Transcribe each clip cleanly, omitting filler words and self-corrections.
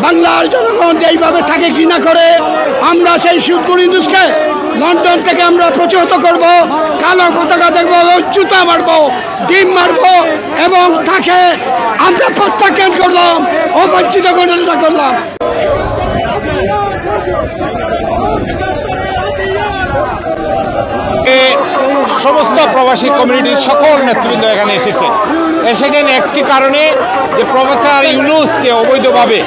বাংলার জনগণ যেইভাবে তাকে ঘৃণা করে, আমরা সেই সুদপুর ইন্দুসকে লন্ডন থেকে আমরা প্রতিহত করব, কালো পতাকা দেখবো, জুতা মারবো, ডিম মারবো এবং তাকে আমরা প্রত্যাখ্যান করলাম, অবাঞ্ছিত ঘটনা করলাম। সমস্ত প্রবাসী কমিউনিটির সকল নেতৃবৃন্দ এখানে এসেছেন একটি কারণে, যে প্রফেসর ইউনূস যে অবৈধভাবে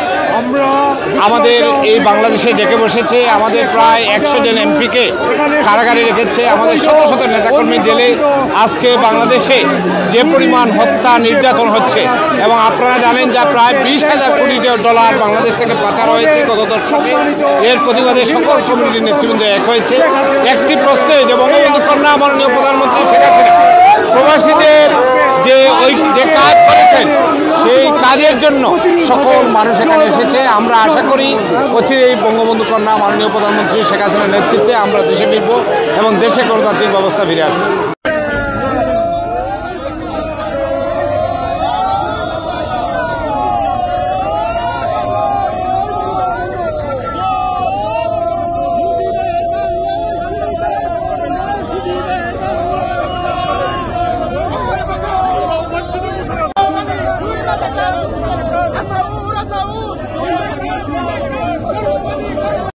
আমাদের এই বাংলাদেশে ডেকে বসেছে, আমাদের প্রায় 100 জন এমপিকে কারাগারে রেখেছে, আমাদের শত শত নেতাকর্মী জেলে। আজকে বাংলাদেশে যে পরিমাণ হত্যা নির্যাতন হচ্ছে, এবং আপনারা জানেন যে প্রায় 20,000 কোটি ডলার বাংলাদেশ থেকে পাচার হয়েছে গত দশকে। এর প্রতিবাদে সকল কমিউনিটির নেতৃবৃন্দ এক হয়েছে একটি প্রশ্নে, যে বঙ্গবন্ধু কন্যা মাননীয় প্রধানমন্ত্রী শেখ হাসিনা প্রবাসীদের যে কাজ করেছেন, সেই কাজের জন্য সকল মানুষ এখানে এসেছে। আমরা আশা করি এই বঙ্গবন্ধু কন্যা মাননীয় প্রধানমন্ত্রী শেখ হাসিনার নেতৃত্বে আমরা দেশে ফিরব এবং দেশে গণতান্ত্রিক ব্যবস্থা ফিরে আসবো।